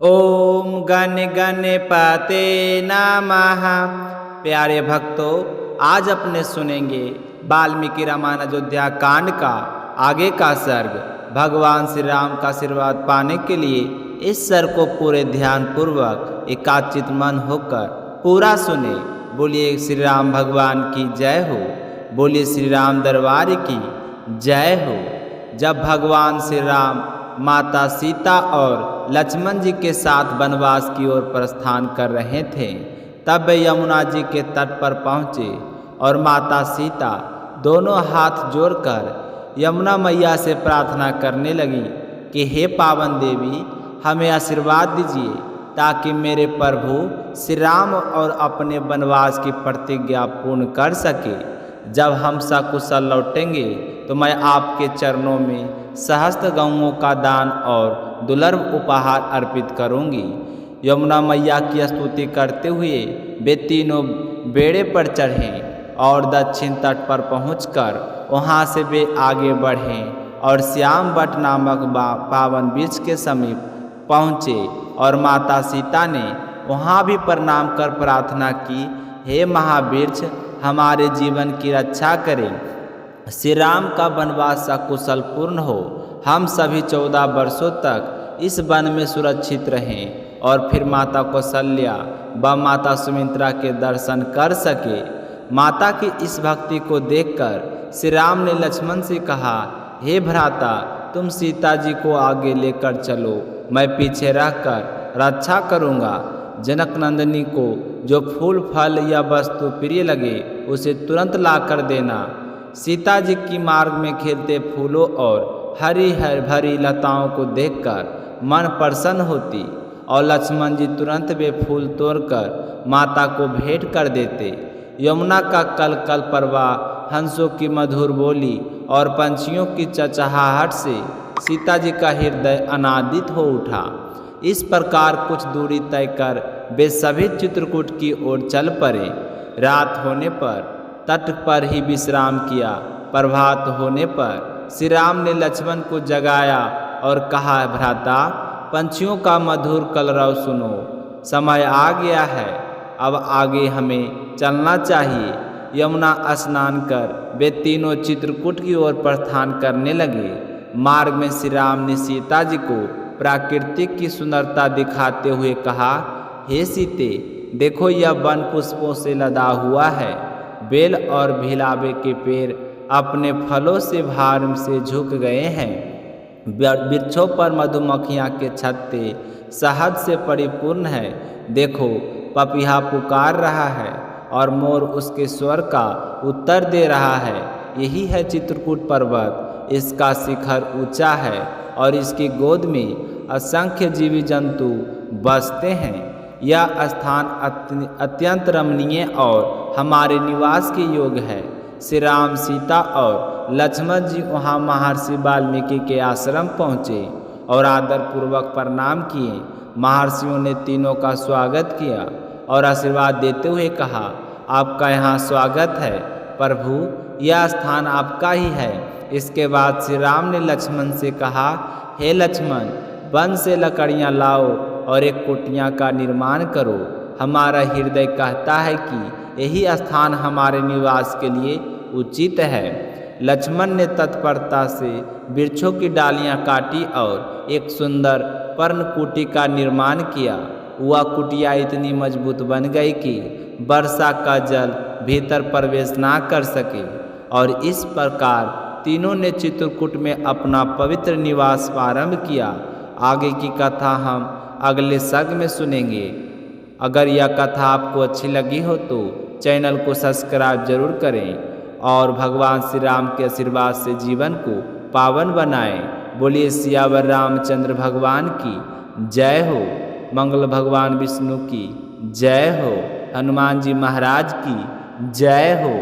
ओम गण गणपते नमः। प्यारे भक्तों, आज अपने सुनेंगे वाल्मीकि रामायण अयोध्या कांड का आगे का सर्ग। भगवान श्री राम का आशीर्वाद पाने के लिए इस सर्ग को पूरे ध्यान पूर्वक एकाचित मन होकर पूरा सुने। बोलिए श्री राम भगवान की जय हो। बोलिए श्री राम दरबार की जय हो। जब भगवान श्री राम माता सीता और लक्ष्मण जी के साथ वनवास की ओर प्रस्थान कर रहे थे, तब वे यमुना जी के तट पर पहुँचे और माता सीता दोनों हाथ जोड़कर यमुना मैया से प्रार्थना करने लगी कि हे पावन देवी, हमें आशीर्वाद दीजिए ताकि मेरे प्रभु श्री राम और अपने वनवास की प्रतिज्ञा पूर्ण कर सके। जब हम सकुशल लौटेंगे तो मैं आपके चरणों में सहस्त्र गौओं का दान और दुर्लभ उपहार अर्पित करूंगी। यमुना मैया की स्तुति करते हुए वे तीनों बेड़े पर चढ़े और दक्षिण तट पर पहुंचकर वहां से वे आगे बढ़े और श्याम बट नामक पावन वृक्ष के समीप पहुँचे और माता सीता ने वहाँ भी प्रणाम कर प्रार्थना की, हे महावृक्ष, हमारे जीवन की रक्षा करें। श्री राम का वनवास सकुशल पूर्ण हो, हम सभी 14 वर्षों तक इस वन में सुरक्षित रहें और फिर माता कौशल्या व माता सुमित्रा के दर्शन कर सके। माता की इस भक्ति को देखकर श्री राम ने लक्ष्मण से कहा, हे भ्राता, तुम सीता जी को आगे लेकर चलो, मैं पीछे रहकर रक्षा करूँगा। जनक नंदिनी को जो फूल फल या वस्तु प्रिय लगे उसे तुरंत ला कर देना। सीता जी की मार्ग में खिलते फूलों और हरी भरी लताओं को देखकर मन प्रसन्न होती और लक्ष्मण जी तुरंत वे फूल तोड़कर माता को भेंट कर देते। यमुना का कल कल प्रवाह, हंसों की मधुर बोली और पंछियों की चहचहाहट से सीता जी का हृदय आनंदित हो उठा। इस प्रकार कुछ दूरी तय कर वे सभी चित्रकूट की ओर चल पड़े। रात होने पर तट पर ही विश्राम किया। प्रभात होने पर श्री राम ने लक्ष्मण को जगाया और कहा, भ्राता, पंछियों का मधुर कलरव सुनो, समय आ गया है, अब आगे हमें चलना चाहिए। यमुना स्नान कर वे तीनों चित्रकूट की ओर प्रस्थान करने लगे। मार्ग में श्री राम ने सीता जी को प्राकृतिक की सुंदरता दिखाते हुए कहा, हे सीते, देखो यह वन पुष्पों से लदा हुआ है। बेल और भिलावे के पेड़ अपने फलों से भार से झुक गए हैं। वृक्षों पर मधुमक्खियाँ के छत्ते शहद से परिपूर्ण है। देखो, पपीहा पुकार रहा है और मोर उसके स्वर का उत्तर दे रहा है। यही है चित्रकूट पर्वत। इसका शिखर ऊंचा है और इसकी गोद में असंख्य जीवी जंतु बसते हैं। यह स्थान अत्यंत रमणीय और हमारे निवास के योग्य है। श्री राम, सीता और लक्ष्मण जी वहाँ महर्षि वाल्मीकि के आश्रम पहुँचे और आदरपूर्वक प्रणाम किए। महर्षियों ने तीनों का स्वागत किया और आशीर्वाद देते हुए कहा, आपका यहाँ स्वागत है प्रभु, यह स्थान आपका ही है। इसके बाद श्री राम ने लक्ष्मण से कहा, हे लक्ष्मण, वन से लकड़ियाँ लाओ और एक कुटिया का निर्माण करो। हमारा हृदय कहता है कि यही स्थान हमारे निवास के लिए उचित है। लक्ष्मण ने तत्परता से वृक्षों की डालियाँ काटी और एक सुंदर पर्णकुटी का निर्माण किया। वह कुटिया इतनी मजबूत बन गई कि वर्षा का जल भीतर प्रवेश ना कर सके और इस प्रकार तीनों ने चित्रकूट में अपना पवित्र निवास प्रारंभ किया। आगे की कथा हम अगले सर्ग में सुनेंगे। अगर यह कथा आपको अच्छी लगी हो तो चैनल को सब्सक्राइब जरूर करें और भगवान श्री राम के आशीर्वाद से जीवन को पावन बनाएं। बोलिए सियावर रामचंद्र भगवान की जय हो। मंगल भगवान विष्णु की जय हो। हनुमान जी महाराज की जय हो।